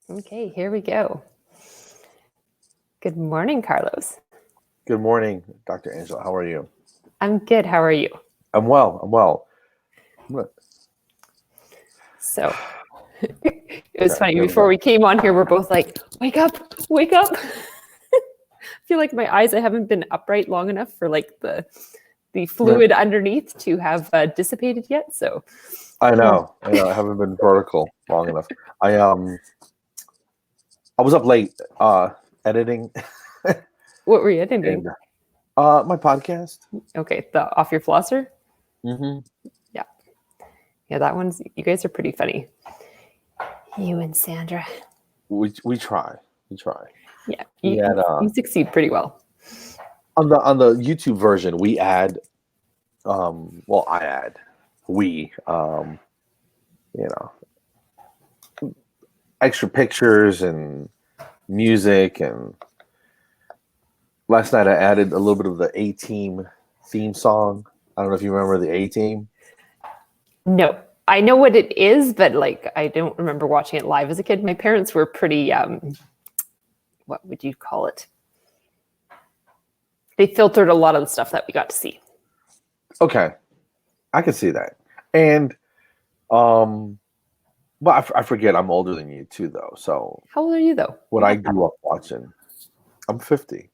Okay, here we go. Good morning, Carlos. Good morning, Dr. Angela. How are you? I'm good. How are you? I'm well. So it was Okay, funny. here we Before go. we came on here, we're both like, wake up, wake up. I feel like my eyes, I haven't been upright long enough for like the fluid underneath to have dissipated yet. So I know. I haven't been vertical long enough. I was up late editing what were you editing? and my podcast. Okay, the Off Your Flosser? Mm-hmm. Yeah, that one's, you guys are pretty funny. You and Sandra. We try. Yeah, We add, you succeed pretty well. on the YouTube version, we add I add extra pictures and music, and last night I added a little bit of the A-Team theme song. I don't know if you remember the A-Team. No, I know what it is, but like I don't remember watching it live as a kid. My parents were pretty, what would you call it? They filtered a lot of the stuff that we got to see. Okay, I can see that. And I forget I'm older than you too, though. So How old are you, though? what I grew up watching, I'm 50.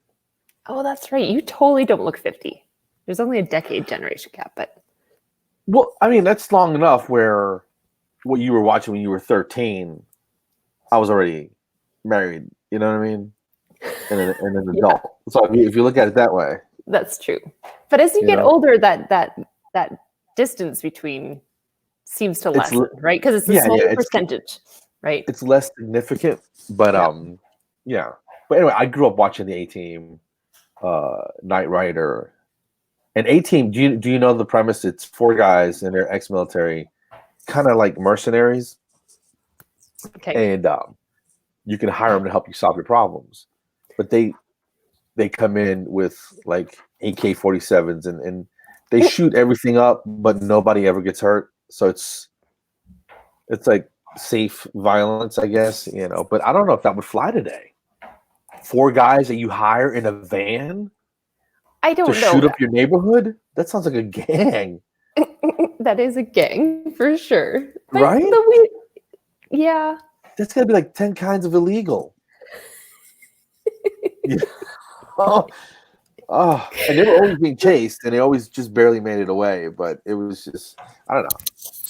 Oh, that's right. You totally don't look 50. There's only a decade generation gap, but Well, I mean, that's long enough where what you were watching when you were 13, I was already married. You know what I mean? And an adult. So if you look at it that way, that's true. But as you get older, that distance between seems to lessen, right? Because it's a smaller percentage, right? It's less significant, but yeah. But anyway, I grew up watching the A-Team, Knight Rider, and A-Team. Do you know the premise? It's 4 guys and they're ex-military, kind of like mercenaries. Okay. And you can hire them to help you solve your problems, but they come in with like AK-47s and they shoot everything up, but nobody ever gets hurt. So it's like safe violence, I guess, but I don't know if that would fly today. 4 guys that you hire in a van to shoot up your neighborhood? That sounds like a gang. That is a gang for sure. But, right? Yeah. That's got to be like 10 kinds of illegal. Yeah. Oh, and they were always being chased, and they always just barely made it away. But it was just, I don't know.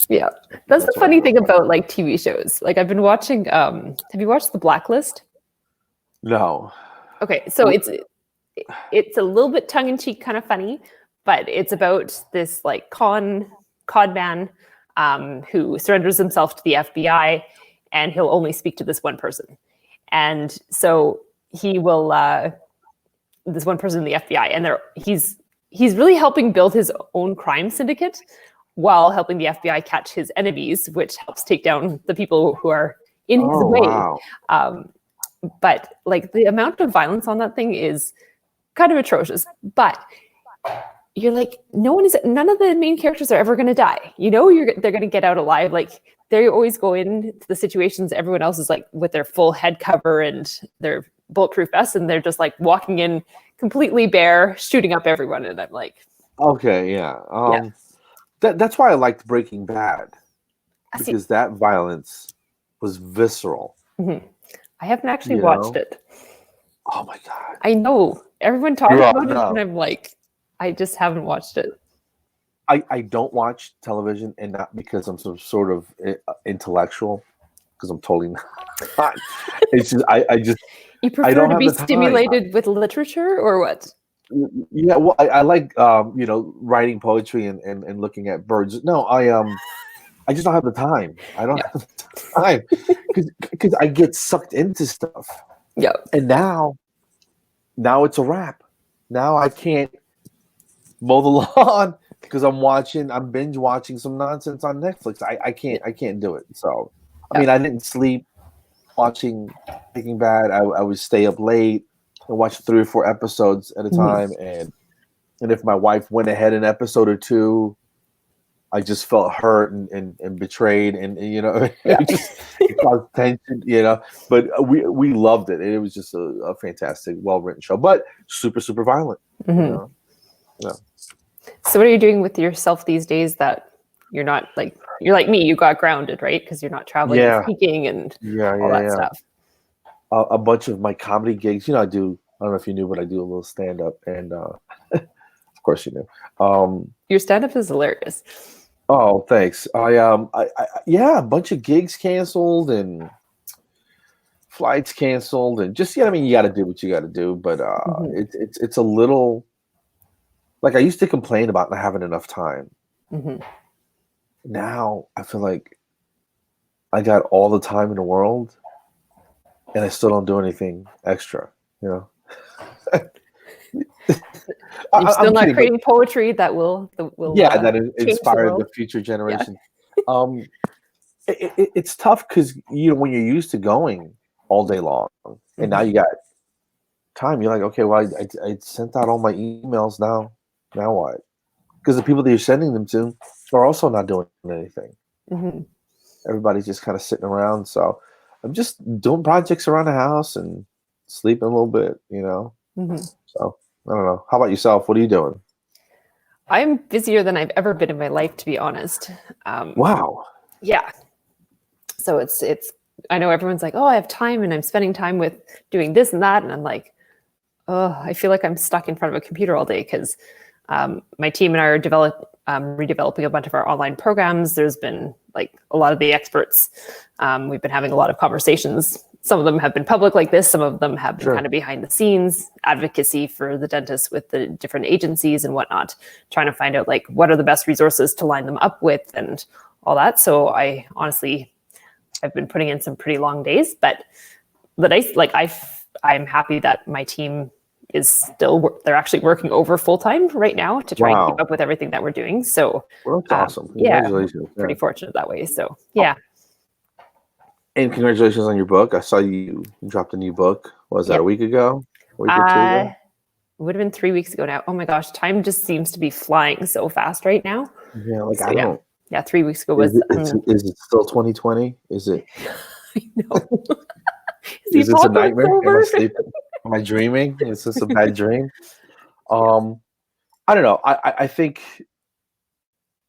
Yeah, that's the funny thing about like TV shows. Like I've been watching. Have you watched The Blacklist? No. Okay, so it's a little bit tongue in cheek, kind of funny, but it's about this like cod man who surrenders himself to the FBI, and he'll only speak to this one person, and so he will. This one person in the FBI, and he's really helping build his own crime syndicate while helping the FBI catch his enemies, which helps take down the people who are in his way. Wow. But like the amount of violence on that thing is kind of atrocious. But you're like, none of the main characters are ever going to die. They're going to get out alive. Like they always go into the situations. Everyone else is like with their full head cover and their bulletproof vests, and they're just like walking in completely bare, shooting up everyone. And I'm like, okay, yeah. That's why I liked Breaking Bad, because that violence was visceral. Mm-hmm. I haven't actually watched it. Oh my God. I know. Everyone talks about it, and I'm like, I just haven't watched it. I don't watch television, and not because I'm some sort of intellectual, because I'm totally not. It's just I just you prefer to be stimulated with literature or what? Yeah, well, I like writing poetry and looking at birds. No, I just don't have the time. I don't have the time because I get sucked into stuff. Yeah, and now it's a wrap. Now I can't mow the lawn because I'm binge watching some nonsense on Netflix. I can't do it. So I mean, I didn't sleep watching Breaking Bad. I would stay up late and watch 3 or 4 episodes at a time, and if my wife went ahead an episode or 2, I just felt hurt and betrayed, and it caused tension, but we loved it. It was just a fantastic, well-written show, but super, super violent. Mm-hmm. Yeah. So what are you doing with yourself these days that you're not like, you're like me, you got grounded, right? Because you're not traveling and speaking and all that stuff. A bunch of my comedy gigs, I don't know if you knew, but I do a little stand-up, and of course you knew. Your stand-up is hilarious. Oh, thanks. I a bunch of gigs canceled and flights canceled, and just you got to do what you got to do, but it's a little like I used to complain about not having enough time. Mm-hmm. Now I feel like I got all the time in the world, and I still don't do anything extra. You're still not creating poetry that will that inspire the future generation. Yeah. It's tough because when you're used to going all day long, and now you got time, you're like, okay, well, I sent out all my emails now what? Because the people that you're sending them to are also not doing anything. Mm-hmm. Everybody's just kind of sitting around. So I'm just doing projects around the house and sleeping a little bit, Mm-hmm. So I don't know. How about yourself? What are you doing? I'm busier than I've ever been in my life, to be honest. Wow. Yeah. So it's. I know everyone's like, oh, I have time and I'm spending time with doing this and that. And I'm like, oh, I feel like I'm stuck in front of a computer all day because my team and I are redeveloping a bunch of our online programs. There's been like a lot of the experts. We've been having a lot of conversations. Some of them have been public like this. Some of them have been kind of behind the scenes, advocacy for the dentists with the different agencies and whatnot, trying to find out like what are the best resources to line them up with and all that. So I've been putting in some pretty long days, but I'm happy that my team is still, they're actually working over full time right now to try and keep up with everything that we're doing. So that's awesome. Congratulations. Pretty fortunate that way. So yeah. And congratulations on your book. I saw you dropped a new book. Was that a week ago? A week or two ago? It would have been 3 weeks ago now. Oh my gosh, time just seems to be flying so fast right now. Yeah, I don't. Yeah, 3 weeks ago was. Is it still 2020? Is it? I know. Is this a nightmare? Am I sleeping? Am I dreaming? Is this a bad dream? I don't know. I think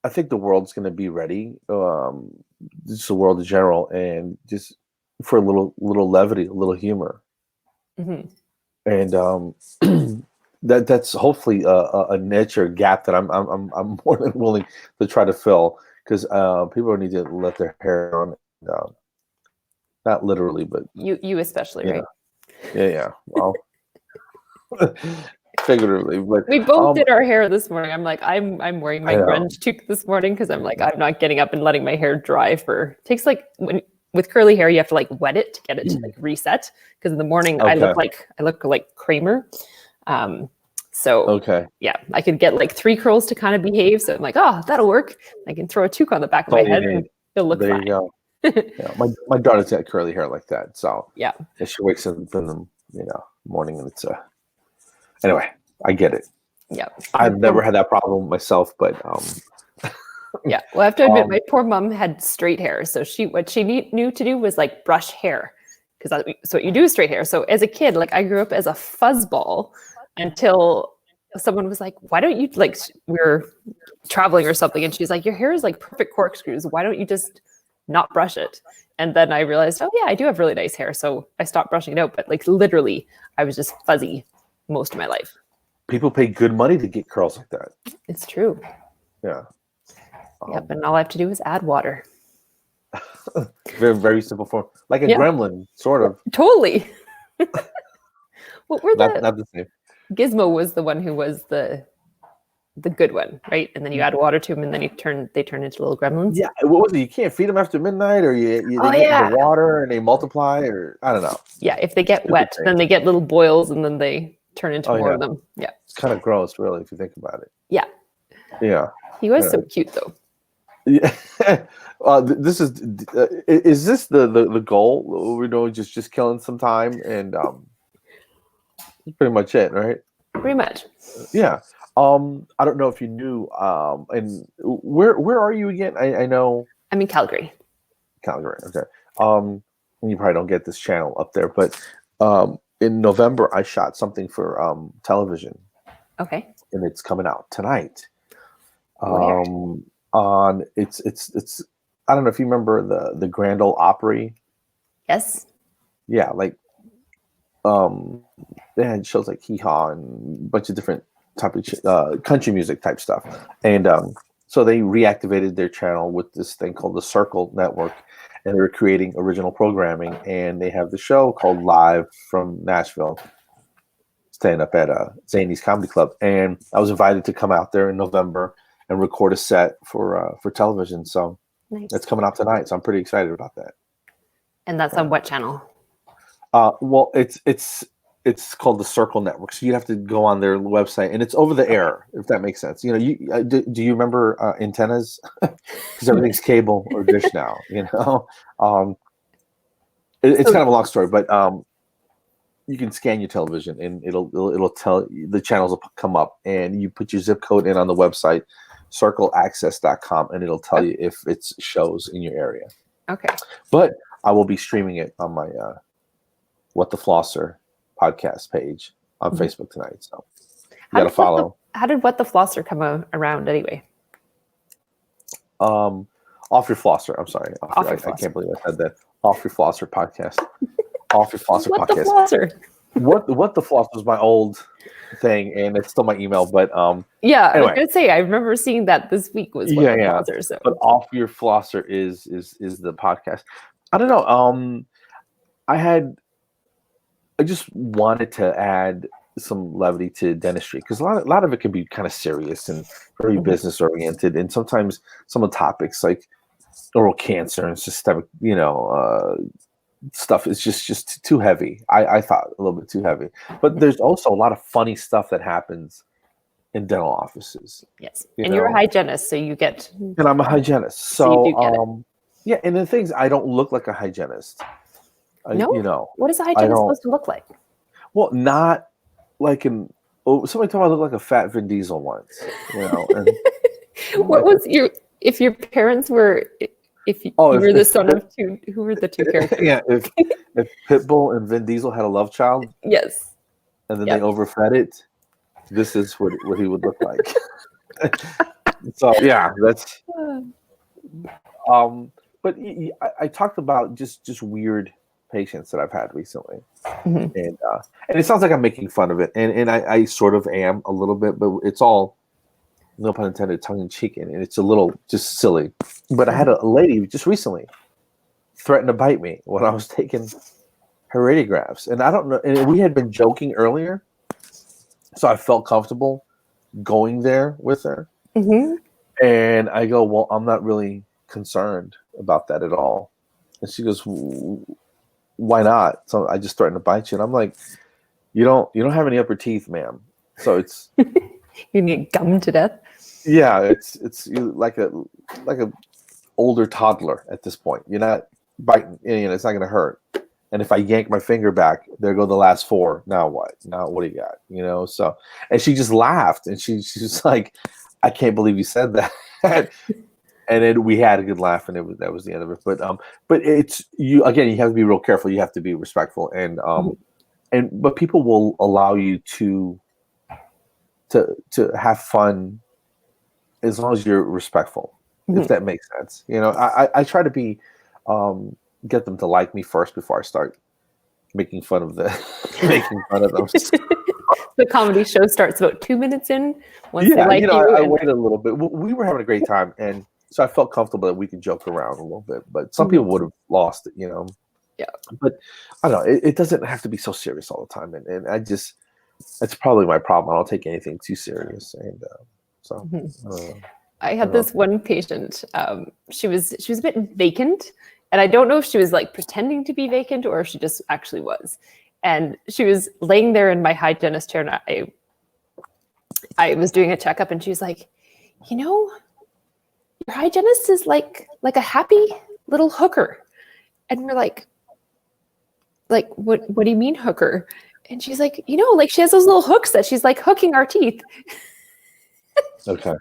the world's going to be ready. Just the world in general, and just for a little levity, a little humor, and that's hopefully a niche or gap that I'm more than willing to try to fill, because people need to let their hair on. Not literally, but you especially, right? Yeah. Well, figuratively, but we both did our hair this morning. I'm like, I'm wearing my grunge toque this morning because I'm like, I'm not getting up and letting my hair dry takes like with curly hair, you have to like wet it to get it to like reset. Because in the morning I look like Kramer. So yeah, I could get like 3 curls to kind of behave. So I'm like, oh, that'll work. I can throw a toque on the back of my head and it'll look fine. There you go. Yeah, my daughter's got curly hair like that. So yeah, if she wakes up in the morning and it's anyway, I get it. Yeah, I've never had that problem myself, but yeah. Well, I have to admit, my poor mom had straight hair, so what she knew to do was like brush hair, because that's what you do with straight hair. So as a kid, like I grew up as a fuzzball until someone was like, why don't you, like, we were traveling or something, and she's like, your hair is like perfect corkscrews. Why don't you just not brush it? And then I realized, oh yeah, I do have really nice hair. So I stopped brushing it out, but like literally I was just fuzzy most of my life. People pay good money to get curls like that. It's true. Yeah. Yep. And all I have to do is add water. Very, very simple form. Like a gremlin, sort of. Totally. What were not the same. Gizmo was the one who was the good one, right? And then you add water to them, and then they turn into little gremlins. Yeah, what was it? You can't feed them after midnight, or they get in the water and they multiply, or I don't know. Yeah, if they get wet, then they get little boils, and then they turn into more of them. Yeah, it's kind of gross, really, if you think about it. Yeah. He was so cute, though. Yeah. This is this the goal? We're doing just killing some time, and that's pretty much it, right? Pretty much. Yeah. I don't know if you knew. And where are you again? I know. I'm in Calgary. Calgary. Okay. You probably don't get this channel up there, but in November I shot something for television. Okay. And it's coming out tonight. Where? On it's I don't know if you remember the Grand Ole Opry. Yes. Yeah, like they had shows like Hee Haw and a bunch of different type of country music type stuff, and so they reactivated their channel with this thing called the Circle Network, and they're creating original programming, and they have the show called Live from Nashville, staying up at Zany's Comedy Club, and I was invited to come out there in November and record a set for television. So Nice. it's coming out tonight, so I'm pretty excited about that. And that's on what channel? Well, it's called the Circle Network, so you have to go on their website, and it's over the air, if that makes sense. You know, do you remember antennas? Because everything's cable or dish now. You know, it's kind of a long story, but you can scan your television, and it'll tell you, the channels will come up, and you put your zip code in on the website, circleaccess.com, and it'll tell you if it's shows in your area. Okay. But I will be streaming it on my What the Flosser podcast page on Facebook tonight. So you got to follow. How did What the Flosser come around anyway? Off Your Flosser. I'm sorry. I can't believe I said that. Off Your Flosser podcast. Off Your Flosser What podcast. The Flosser? What the Flosser was my old thing, and it's still my email. But yeah, anyway. I was gonna say I remember seeing that this week was What the Flosser. So. But Off Your Flosser is the podcast. I don't know. I just wanted to add some levity to dentistry, because a lot of it can be kind of serious and very business oriented, and sometimes some of the topics like oral cancer and systemic, stuff is just too heavy. I thought a little bit too heavy, but there's also a lot of funny stuff that happens in dental offices. Yes, and you're a hygienist, so you get. And I'm a hygienist, so yeah. And the things, I don't look like a hygienist. No, what is a hygienist supposed to look like? Well, not like somebody told me I look like a fat Vin Diesel once. And what was if your parents were? If you were the son of two, who were the two characters? Yeah, if Pitbull and Vin Diesel had a love child, yes, and then they overfed it, this is what he would look like. So yeah, that's. But I talked about just weird patients that I've had recently, and it sounds like I'm making fun of it, and I sort of am a little bit, but it's all, no pun intended, tongue in cheek, and it's a little just silly. But I had a lady just recently threaten to bite me when I was taking her radiographs, and I don't know. And we had been joking earlier, so I felt comfortable going there with her. And I go, well, I'm not really concerned about that at all. And she goes, why not? So I just threatened to bite you, and I'm like, you don't have any upper teeth, ma'am. So it's you need gum to death. Yeah, it's like a older toddler at this point. You're not biting, it's not gonna hurt. And if I yank my finger back, there go the last 4. Now what? Now what do you got? So, and she just laughed, and she's just like, I can't believe you said that. And then we had a good laugh, and that was the end of it. But it's you again. You have to be real careful. You have to be respectful, and but people will allow you to have fun as long as you're respectful, if that makes sense. I try to be get them to like me first before I start making fun of them. The comedy show starts about 2 minutes in. Once they like I waited a little bit. We were having a great time, and so I felt comfortable that we could joke around a little bit. But some people would have lost it, Yeah. But I don't know. It doesn't have to be so serious all the time, and I just, that's probably my problem. I don't take anything too serious, and so. I had this one patient. She was a bit vacant, and I don't know if she was like pretending to be vacant or if she just actually was. And she was laying there in my hygienist chair, and I was doing a checkup, and she was like, your hygienist is like a happy little hooker. And we're like what do you mean hooker? And she's like, like she has those little hooks that she's like hooking our teeth. Okay.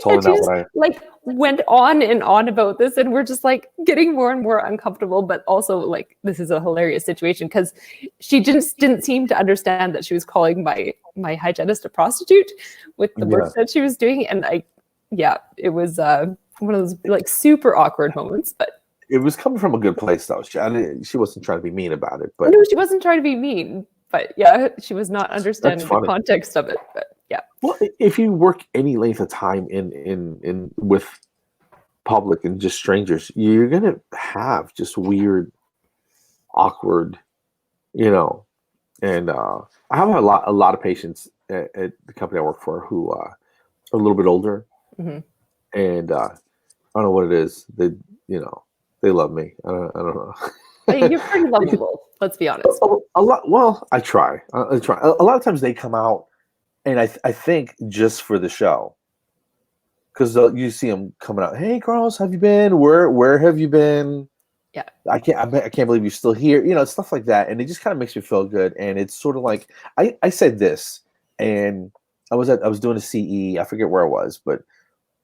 Totally And she not just what I. like went on and on about this, and we're just like getting more and more uncomfortable, but also like this is a hilarious situation because she just didn't seem to understand that she was calling my hygienist a prostitute with the work that she was doing. And it was one of those like super awkward moments, but It was coming from a good place though. She wasn't trying to be mean about it, but no, she wasn't trying to be mean, but yeah, she was not understanding the funny. context of it. But yeah. Well, if you work any length of time in with public and just strangers, you're gonna have just weird, awkward, And I have a lot of patients at the company I work for who are a little bit older, Mm-hmm. and I don't know what it is. They love me. I don't know. You're pretty lovable. Let's be honest. A lot. Well, I try. I try. A lot of times they come out, and I think just for the show, because you see them coming out. Hey, Carlos, have you been? Where have you been? Yeah. I can't believe you're still here. Stuff like that, and it just kind of makes me feel good. And it's sort of like I said this, and I was doing a CE. I forget where I was, but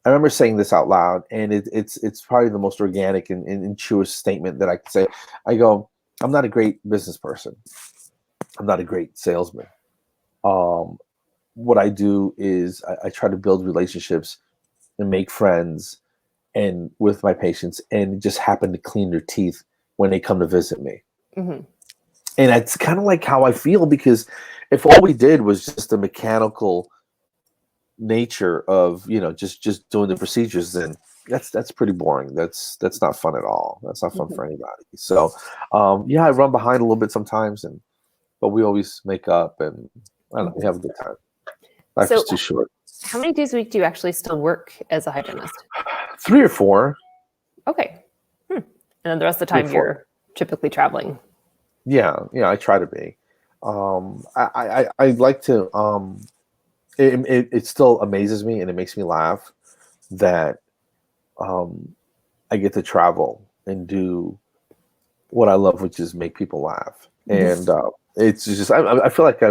I remember saying this out loud, and it's probably the most organic and truest statement that I could say. I go, I'm not a great business person. I'm not a great salesman. What I do is I try to build relationships and make friends and with my patients, and just happen to clean their teeth when they come to visit me. Mm-hmm. And it's kind of like how I feel, because if all we did was just the mechanical nature of just doing the procedures, then that's pretty boring. That's not fun at all. That's not fun for anybody. So I run behind a little bit sometimes, but we always make up, and I don't know, we have a good time. Life is too short. How many days a week do you actually still work as a hygienist? 3 or 4. Okay. And then the rest of the time you're typically traveling. Yeah, I try to be. I like to. It still amazes me and it makes me laugh that I get to travel and do what I love, which is make people laugh. And it's just I feel like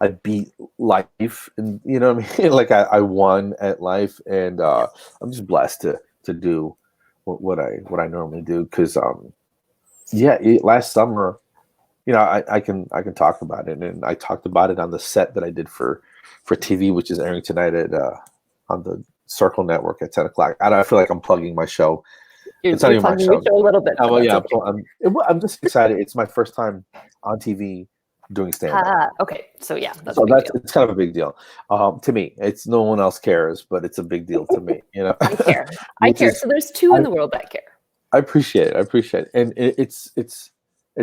I beat life, and you know what I mean. Like I won at life, and I'm just blessed to do what I normally do. Because last summer, I can talk about it, and I talked about it on the set that I did for TV, which is airing tonight at on the Circle Network at 10 o'clock. I feel like I'm plugging my show. It's not even my show. A little bit. Oh, well, yeah, I'm just excited. It's my first time on TV doing stand-up. Okay, so yeah, it's kind of a big deal to me. It's no one else cares, but it's a big deal to me. I care. I care. So there's 2 in the world that care. I appreciate it. And it's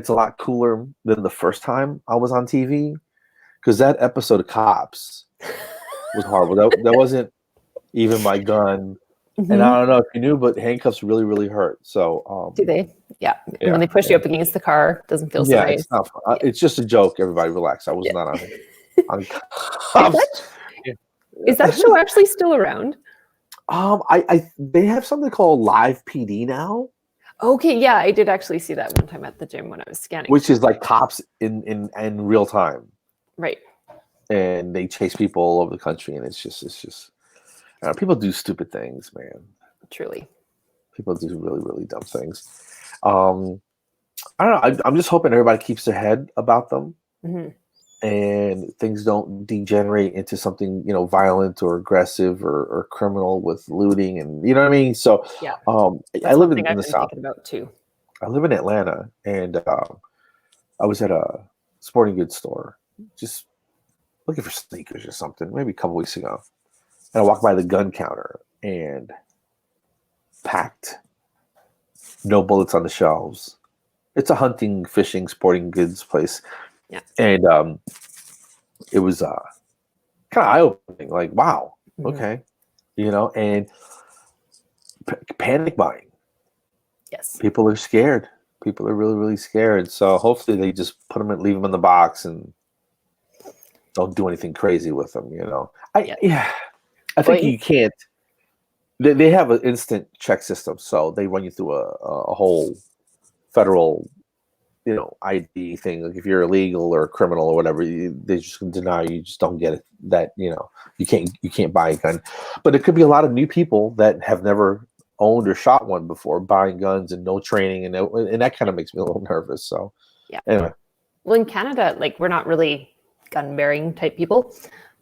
a lot cooler than the first time I was on TV, because that episode of Cops was horrible. That wasn't even my gun. And I don't know if you knew, but handcuffs really, really hurt. So do they? Yeah. And when they push you up against the car, it doesn't feel so nice. It's not fun. It's just a joke. Everybody relax. I was not on Cops. Is that show actually still around? They have something called Live PD now. Okay, yeah, I did actually see that one time at the gym when I was scanning. Which is like Cops in real time. Right. And they chase people all over the country, and it's just people do stupid things, man. Truly. People do really, really dumb things. I don't know. I'm just hoping everybody keeps their head about them, and things don't degenerate into something, violent or aggressive or criminal with looting, and you know what I mean. So, I live in the South. About too. I live in Atlanta, and I was at a sporting goods store, just looking for sneakers or something, maybe a couple weeks ago. And I walked by the gun counter, and packed, no bullets on the shelves. It's a hunting, fishing, sporting goods place. Yeah. And it was kind of eye-opening, like, wow, okay. And panic buying. Yes. People are scared. People are really, really scared. So hopefully they just leave them in the box and don't do anything crazy with them, I think you can't. They have an instant check system, so they run you through a whole federal ID thing. Like if you're illegal or a criminal or whatever, they just deny you. Just don't get it. That you can't buy a gun. But it could be a lot of new people that have never owned or shot one before, buying guns and no training, and that kind of makes me a little nervous. So yeah. Anyway, well, in Canada, like we're not really gun bearing type people,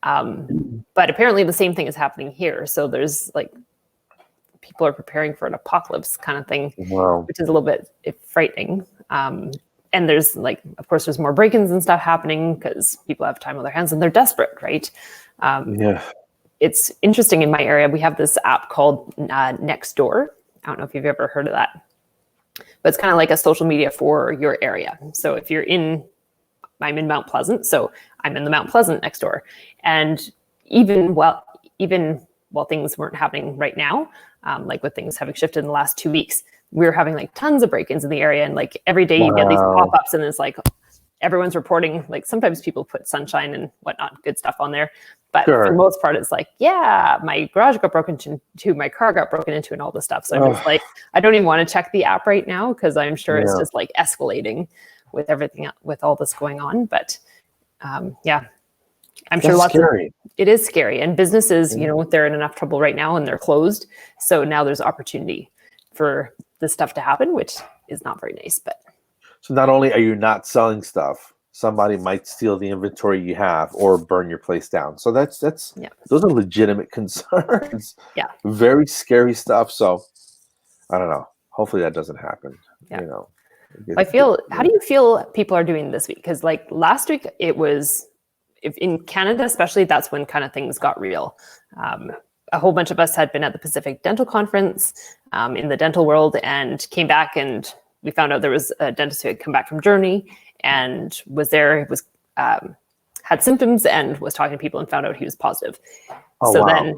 but apparently the same thing is happening here. So there's like people are preparing for an apocalypse kind of thing, wow. which is a little bit frightening. And there's like, of course, there's more break-ins and stuff happening because people have time on their hands and they're desperate, right? Yeah. It's interesting in my area. We have this app called Nextdoor. I don't know if you've ever heard of that, but it's kind of like a social media for your area. So if I'm in Mount Pleasant, so I'm in the Mount Pleasant next door. And even while things weren't happening right now, like with things having shifted in the last 2 weeks, we were having like tons of break-ins in the area. And like every day you get these pop-ups and it's like everyone's reporting, like sometimes people put sunshine and whatnot, good stuff on there. But for the most part, it's like, yeah, my garage got broken into, my car got broken into and all this stuff. So I'm just like, I don't even want to check the app right now because I'm sure it's just like escalating with everything, with all this going on. But yeah, I'm sure it is scary. And businesses, they're in enough trouble right now and they're closed. So now there's opportunity for this stuff to happen, which is not very nice. But so not only are you not selling stuff, somebody might steal the inventory you have or burn your place down. So that's those are legitimate concerns. Yeah. Very scary stuff. So I don't know. Hopefully that doesn't happen. Yeah. How do you feel people are doing this week? Because like last week it was, in Canada especially, that's when kind of things got real. A whole bunch of us had been at the Pacific Dental Conference in the dental world and came back, and we found out there was a dentist who had come back from Germany and was there, had symptoms and was talking to people and found out he was positive. Then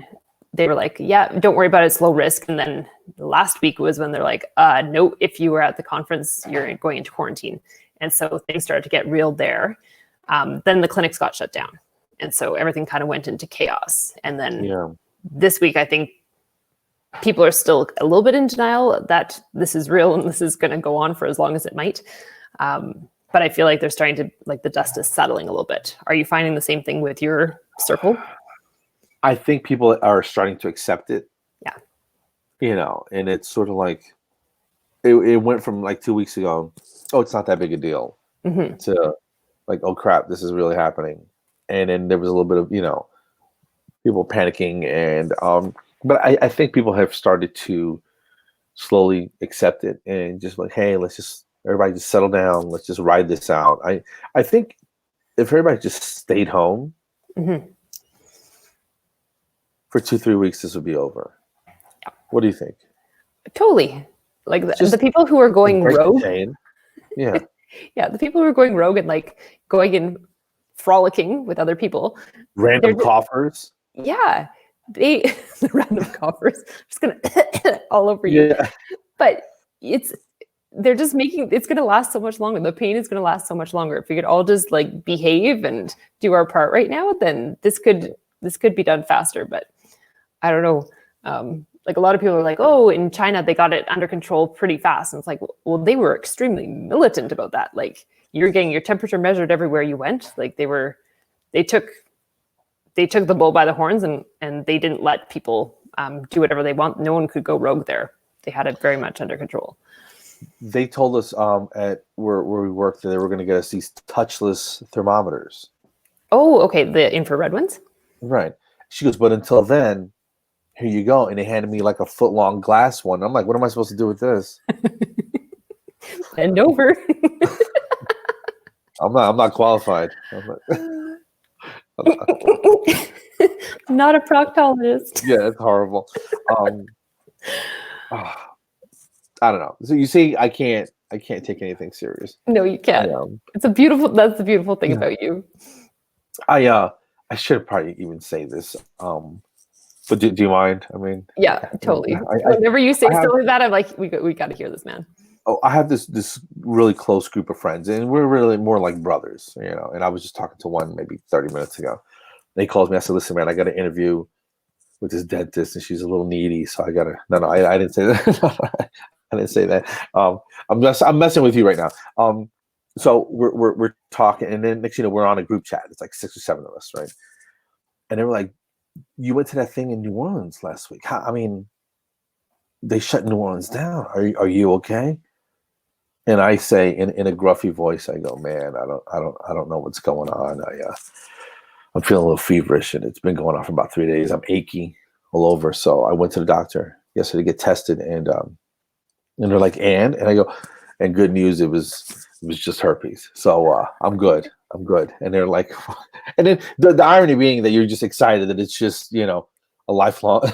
they were like, yeah, don't worry about it, it's low risk. And then last week was when they're like, no, if you were at the conference, you're going into quarantine. And so things started to get real there. Then the clinics got shut down. And so everything kind of went into chaos. And then this week, I think people are still a little bit in denial that this is real and this is going to go on for as long as it might. But I feel like they're starting to, like the dust is settling a little bit. Are you finding the same thing with your circle? I think people are starting to accept it. Yeah. And it's sort of like, it went from like 2 weeks ago, oh, it's not that big a deal, to like, oh crap, this is really happening. And then there was a little bit of, people panicking. And, but I think people have started to slowly accept it and just like, hey, everybody just settle down. Let's just ride this out. I think if everybody just stayed home for 2-3 weeks, this would be over. Yeah. What do you think? Totally. Like the people who are going rogue. Yeah. Yeah. The people who are going rogue and like going and frolicking with other people. Random coughers. Yeah. The random coughers. Just going to all over you. Yeah. But they're just it's going to last so much longer. The pain is going to last so much longer. If we could all just like behave and do our part right now, then this could be done faster. But I don't know. Like a lot of people are like, oh, in China, they got it under control pretty fast. And it's like, well, they were extremely militant about that. Like you're getting your temperature measured everywhere you went. Like they took the bull by the horns and they didn't let people do whatever they want. No one could go rogue there. They had it very much under control. They told us at where we worked that they were going to get us these touchless thermometers. Oh, okay. The infrared ones? Right. She goes, but until then, here you go. And they handed me like a foot-long glass one. I'm like, what am I supposed to do with this? Bend over. I'm not qualified. I'm not a proctologist. Yeah, it's horrible. I don't know. So you see, I can't take anything serious. No, you can't. That's the beautiful thing about you. I should probably even say this. But do you mind? I mean, yeah, totally. Whenever you say stuff like that, I'm like, we got to hear this, man. Oh, I have this really close group of friends, and we're really more like brothers, And I was just talking to one maybe 30 minutes ago. They called me. I said, "Listen, man, I got an interview with this dentist, and she's a little needy, so I gotta." No, I didn't say that. I didn't say that. I'm messing with you right now. So we're talking, and then next, we're on a group chat. It's like 6 or 7 of us, right? And they were like, "You went to that thing in New Orleans last week. I mean, they shut New Orleans down. Are you okay?" And I say in a gruffy voice, I go, "Man, I don't know what's going on. I'm feeling a little feverish, and it's been going on for about 3 days. I'm achy all over. So I went to the doctor yesterday to get tested, and they're like, and I go, and good news, it was just herpes. So I'm good. I'm good." And they're like, and then the irony being that you're just excited that it's just a lifelong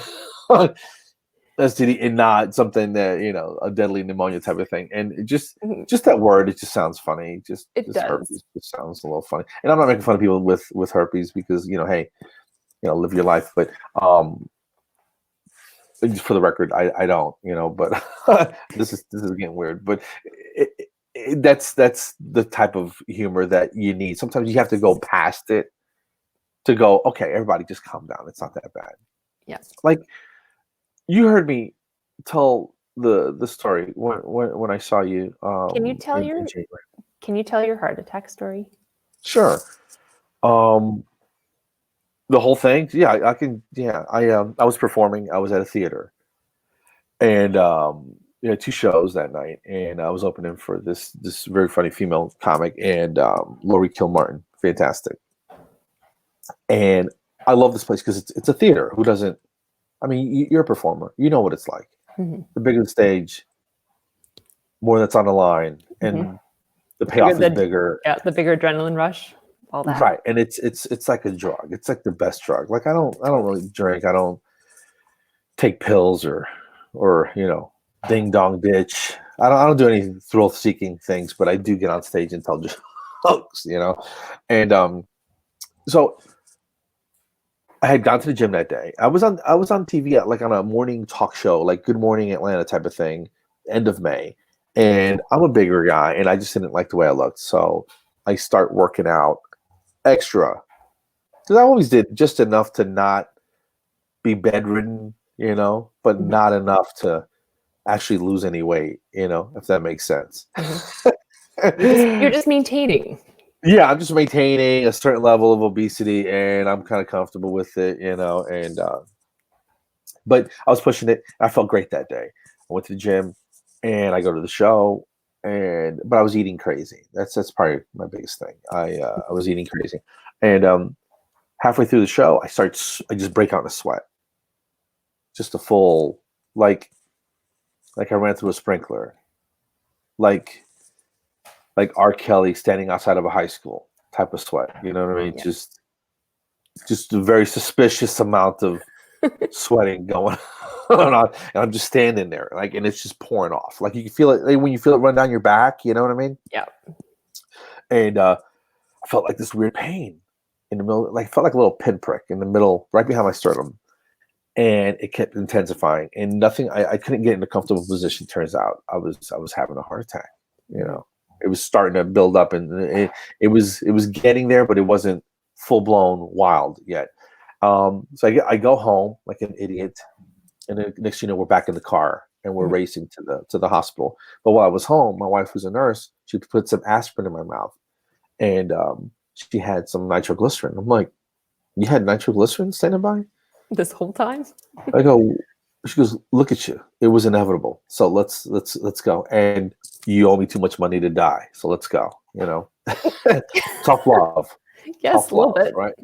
STD and not something that a deadly pneumonia type of thing. And it just that word, it just sounds funny. It Just does. herpes just sounds a little funny. And I'm not making fun of people with herpes because hey, live your life. But just for the record, I don't, but this is getting weird. But that's the type of humor that you need. Sometimes you have to go past it to go, okay, everybody just calm down. It's not that bad. Yeah. Like, you heard me tell the story when I saw you. Can you tell your heart attack story? Sure. The whole thing. Yeah, I can. Yeah, I was performing. I was at a theater, and 2 shows that night, and I was opening for this very funny female comic, and Lori Kilmartin, fantastic. And I love this place because it's a theater. Who doesn't? I mean, you're a performer. You know what it's like. Mm-hmm. The bigger the stage, more that's on the line, and the payoff is bigger. Yeah, the bigger adrenaline rush, all that. Right, and it's like a drug. It's like the best drug. Like I don't really drink. I don't take pills or ding dong ditch. I don't do any thrill seeking things, but I do get on stage and tell jokes, And so I had gone to the gym that day. I was on TV like on a morning talk show, like Good Morning Atlanta type of thing, end of May. And I'm a bigger guy, and I just didn't like the way I looked. So I start working out extra. Because I always did just enough to not be bedridden, but not enough to actually lose any weight, if that makes sense. You're just maintaining. Yeah, I'm just maintaining a certain level of obesity, and I'm kind of comfortable with it, and but I was pushing it. I felt great that day. I went to the gym, and I go to the show, but I was eating crazy. That's probably my biggest thing. I was eating crazy, and halfway through the show, I just break out in a sweat. Just a full, like I ran through a sprinkler, like R. Kelly standing outside of a high school type of sweat. You know what I mean? Yeah. Just a very suspicious amount of sweating going on, and I'm just standing there, and it's just pouring off. Like you can feel it when you feel it run down your back. You know what I mean? Yeah. And I felt like this weird pain in the middle, like felt like a little pinprick in the middle, right behind my sternum. And it kept intensifying, and nothing. I couldn't get in a comfortable position. Turns out I was having a heart attack. It was starting to build up, and it was getting there, but it wasn't full blown wild yet. So I go home like an idiot, and then next we're back in the car and we're racing to the hospital. But while I was home, my wife was a nurse. She put some aspirin in my mouth, and she had some nitroglycerin. I'm like, "You had nitroglycerin standing by this whole time?" I go. She goes, "Look at you. It was inevitable. So let's go. And you owe me too much money to die. So let's go." Tough love. Yes, tough a little love, bit. right?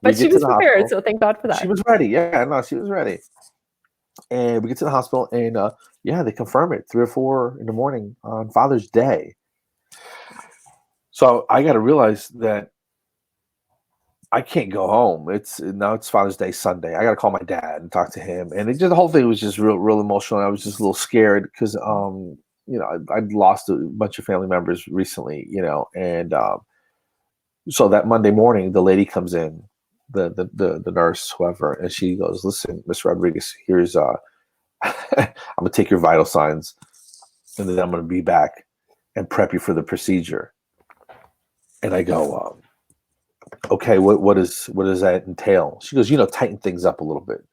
But she was prepared, so thank God for that. She was ready. Yeah, no, she was ready. And we get to the hospital, and they confirm it 3 or 4 in the morning on Father's Day. So I got to realize that I can't go home. It's Father's Day Sunday. I got to call my dad and talk to him, and the whole thing was just real emotional. I was just a little scared because I'd lost a bunch of family members recently, and so that Monday morning, the lady comes in, the nurse, whoever, and she goes, "Listen, Mr. Rodriguez, here's I'm gonna take your vital signs, and then I'm gonna be back and prep you for the procedure." And I go, "Okay, what does that entail?" She goes, "Tighten things up a little bit."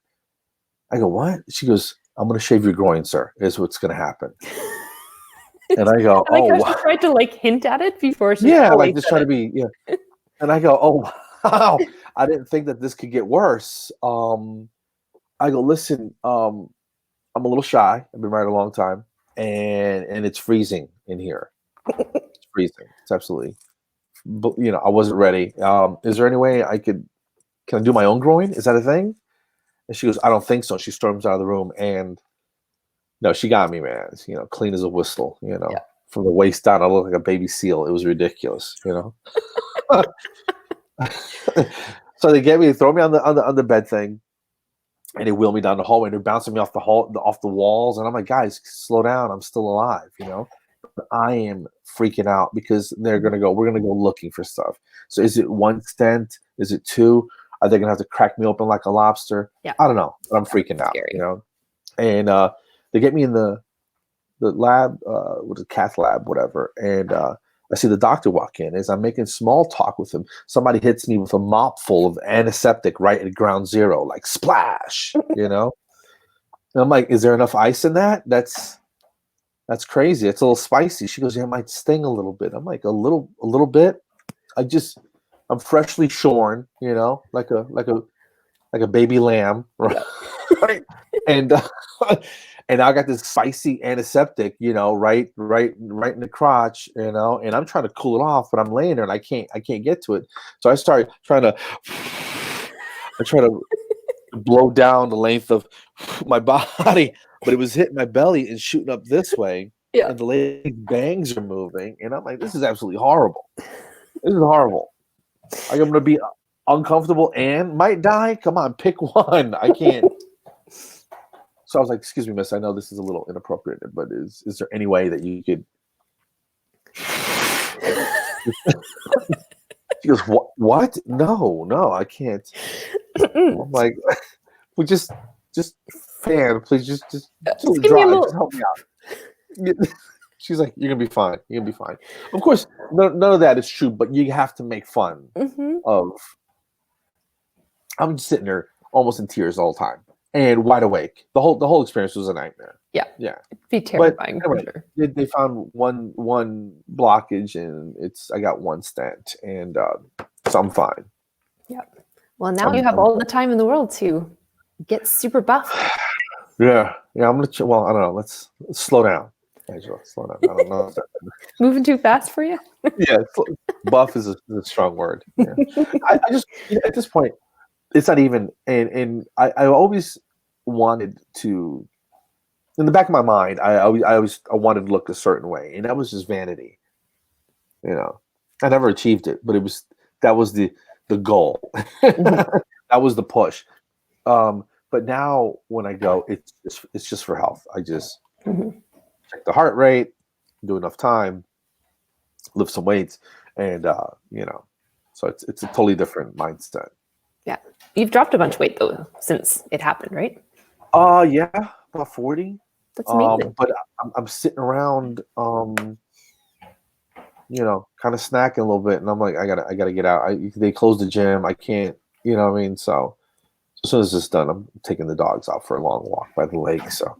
I go, "What?" She goes, "I'm gonna shave your groin, sir, is what's gonna happen." And I go, I like oh, how she tried to like hint at it before she yeah, fully like just said try to it. be, yeah. And I go, oh, wow, I didn't think that this could get worse. I go, listen, I'm a little shy. I've been married a long time, and it's freezing in here. It's freezing. It's absolutely, but I wasn't ready. Is there any way can I do my own growing? Is that a thing? And she goes, I don't think so. She storms out of the room, and no, she got me, man. Clean as a whistle. Yeah. From the waist down, I look like a baby seal. It was ridiculous. So they get me, throw me on the bed thing, and they wheel me down the hallway. And they're bouncing me off the walls, and I'm like, guys, slow down. I'm still alive. But I am freaking out because we're gonna go looking for stuff. So is it one stent? Is it two? Are they gonna have to crack me open like a lobster? Yeah. I don't know, but I'm freaking out. Scary. And they get me in the lab, with the cath lab, whatever, and I see the doctor walk in. As I'm making small talk with him, somebody hits me with a mop full of antiseptic right at ground zero, like splash, And I'm like, is there enough ice in that? That's crazy. It's a little spicy. She goes, yeah, it might sting a little bit. I'm like, a little bit. I'm freshly shorn, like a baby lamb, right? Right. And and I got this spicy antiseptic, right in the crotch, and I'm trying to cool it off, but I'm laying there and I can't get to it. So I start trying to blow down the length of my body, but it was hitting my belly and shooting up this way. Yeah. And the lady's bangs are moving, and I'm like, this is absolutely horrible. This is horrible. I'm gonna be uncomfortable and might die. Come on, pick one. I can't. So I was like, excuse me, miss, I know this is a little inappropriate, but is there any way that you could? She goes, what? No, I can't. I'm like, we just fan, please, just give me a little. just help me out. She's like, you're gonna be fine. You're gonna be fine. Of course, none of that is true, but you have to make fun of. I'm just sitting there, almost in tears all the time, and wide awake. The whole experience was a nightmare. Yeah, yeah, it'd be terrifying. Anyway, for sure. They found one blockage, and I got one stent, and so I'm fine. Yeah. Well, now you have all the time in the world to get super buff. Yeah. I'm gonna. Well, I don't know. Let's slow down. Angela, slow down. I don't know. Moving too fast for you? Yeah, buff is a strong word. Yeah. I just at this point, it's not even. And I always wanted to. In the back of my mind, I wanted to look a certain way, and that was just vanity. I never achieved it, but that was the goal. That was the push. But now when I go, it's just for health. I just check the heart rate, do enough time, lift some weights, and so it's a totally different mindset. Yeah, you've dropped a bunch of weight though since it happened, right? Yeah, about 40. That's amazing. But I'm sitting around, kind of snacking a little bit, and I'm like, I gotta get out. They closed the gym. I can't, what I mean. So as soon as it's done, I'm taking the dogs out for a long walk by the lake. So.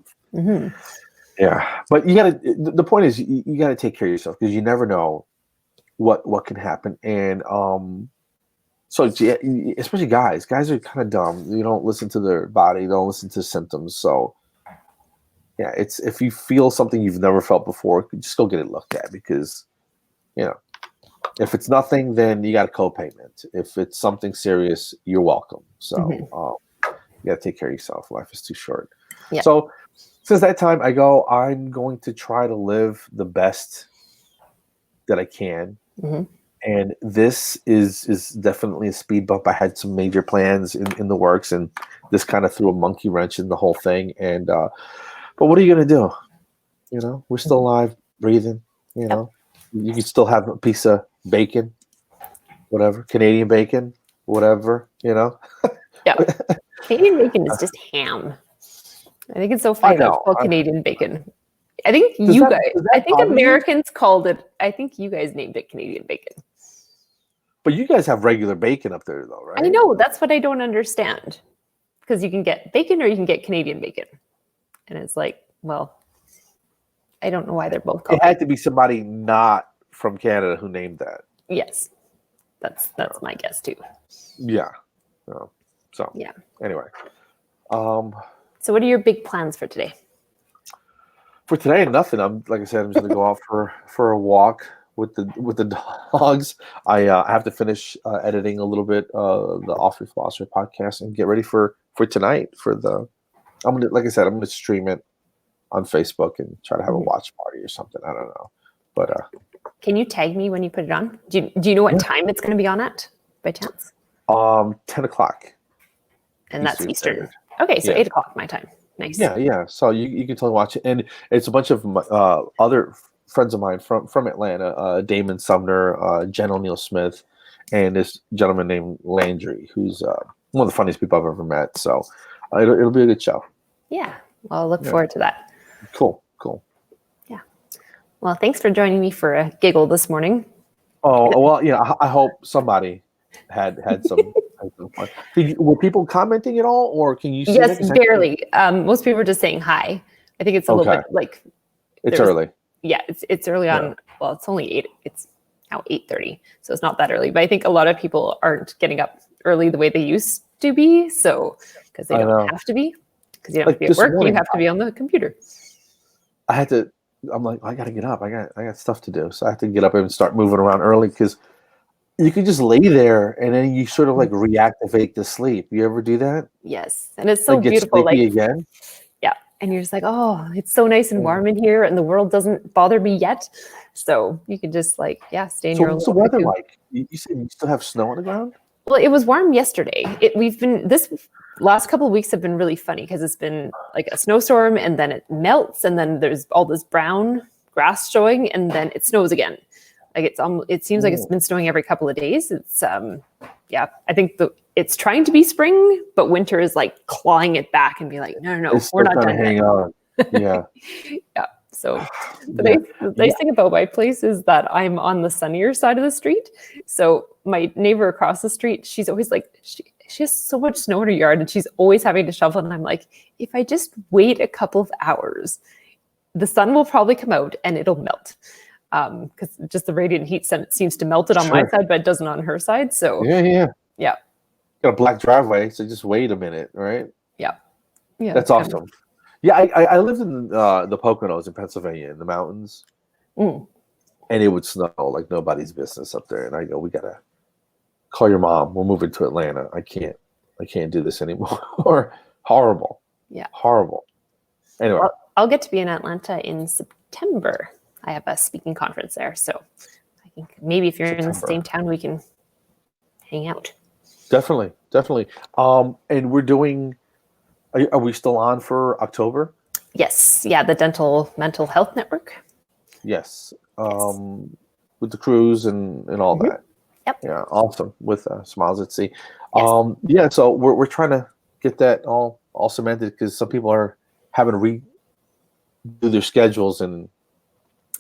Yeah, but you gotta. The point is, you gotta take care of yourself because you never know what can happen. And so especially guys are kind of dumb. You don't listen to their body, don't listen to symptoms. So yeah, it's if you feel something you've never felt before, just go get it looked at because if it's nothing, then you got a co-payment. If it's something serious, you're welcome. So you gotta take care of yourself. Life is too short. Yeah. So. Since that time, I'm going to try to live the best that I can. And this is definitely a speed bump. I had some major plans in the works, and this kind of threw a monkey wrench in the whole thing. And but what are you going to do? We're still alive, breathing. You can still have a piece of bacon, whatever, Canadian bacon, whatever. Yeah, Canadian bacon is just ham. I think it's so funny that it's called Canadian bacon. I think Americans called it. I think you guys named it Canadian bacon. But you guys have regular bacon up there, though, right? I know. That's what I don't understand. Because you can get bacon or you can get Canadian bacon. And it's like, well, I don't know why they're both It called had to be somebody not from Canada who named that. Yes. That's my guess too. Yeah. So Yeah. anyway. So what are your big plans for today? For today, nothing. I'm like I said, I'm just gonna go out for a walk with the dogs. I have to finish editing a little bit the Off Your Flosser podcast and get ready for tonight for the. I'm gonna, like I said, I'm gonna stream it on Facebook and try to have a watch party or something. I don't know, but can you tag me when you put it on? Do you know what time it's going to be on at by chance? 10 o'clock. And that's Eastern. Standard. Okay, so Yeah. 8 o'clock my time. Nice. Yeah. So you can totally watch it, and it's a bunch of other friends of mine from Atlanta, Damon Sumner, Jen O'Neill Smith, and this gentleman named Landry, who's one of the funniest people I've ever met. So it'll be a good show. Yeah. Well, I'll look forward to that. Cool. Yeah. Well, thanks for joining me for a giggle this morning. Oh, well, yeah. I hope somebody had some. Fun. Were people commenting at all, or can you see Yes, that? barely. Most people are just saying hi. I think it's a little bit like it's early. Yeah, it's early on. Well, it's only 8. It's now 8:30, so it's not that early. But I think a lot of people aren't getting up early the way they used to be. So because they don't have to be, because you don't have to be at work, you have to be on the computer. I'm like, I got to get up. I got stuff to do, so I have to get up and start moving around early because you can just lay there and then you sort of like reactivate the sleep. You ever do that? Yes, and it's so beautiful. Like again. Yeah, and you're just like, oh, it's so nice and warm in here, and the world doesn't bother me yet. So you can just stay in your own. What's the weather like? You said you still have snow on the ground? Well, it was warm yesterday. This last couple of weeks have been really funny because it's been like a snowstorm, and then it melts, and then there's all this brown grass showing, and then it snows again. Like it seems like it's been snowing every couple of days. It's I think it's trying to be spring, but winter is like clawing it back and be like, no, we're not done. Hang on. Yeah. Yeah. So the nice thing about my place is that I'm on the sunnier side of the street. So my neighbor across the street, she's always like, she has so much snow in her yard and she's always having to shovel. And I'm like, if I just wait a couple of hours, the sun will probably come out and it'll melt. Because just the radiant heat seems to melt it on my side, but it doesn't on her side. So yeah. Yeah. Got a black driveway, so just wait a minute, right? Yeah. That's awesome. Yeah, I lived in the Poconos in Pennsylvania in the mountains, and it would snow like nobody's business up there. And I go, we gotta call your mom. We're moving to Atlanta. I can't do this anymore. Horrible. Yeah. Horrible. Anyway, well, I'll get to be in Atlanta in September. I have a speaking conference there, so I think maybe if you're in the same town, we can hang out. Definitely. And we're doing. Are we still on for October? Yes. Yeah, the Dental Mental Health Network. Yes. With the cruise and all that. Yep. Yeah, awesome. With Smiles at Sea. Yes. So we're trying to get that all cemented because some people are having to redo their schedules and.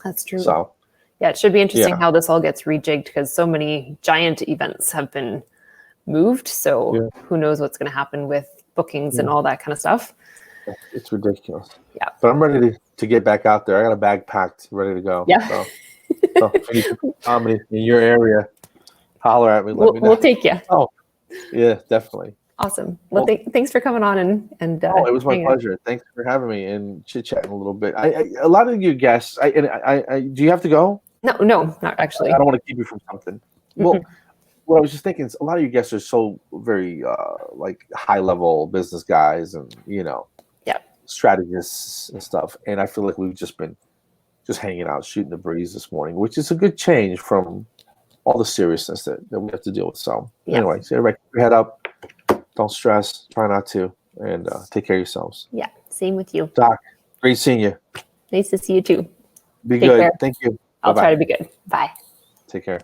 That's true. So. Yeah, it should be interesting how this all gets rejigged because so many giant events have been moved. So who knows what's going to happen with bookings and all that kind of stuff. It's ridiculous. Yeah. But I'm ready to get back out there. I got a bag packed, ready to go. Yeah. So if you comedy in your area, holler at me. Let me know. We'll take you. Oh, yeah, definitely. Awesome. Well, thanks for coming on and it was my pleasure. Thanks for having me and chit-chatting a little bit. A lot of you guests, do you have to go? No, not actually. I don't want to keep you from something. Well, what I was just thinking is a lot of you guests are so very like high-level business guys and, strategists and stuff. And I feel like we've just been hanging out, shooting the breeze this morning, which is a good change from all the seriousness that we have to deal with. So anyway, so everybody keep your head up. Don't stress. Try not to. And take care of yourselves. Yeah, same with you. Doc, great seeing you. Nice to see you too. Be good. Care. Thank you. I'll try to be good. Bye. Take care.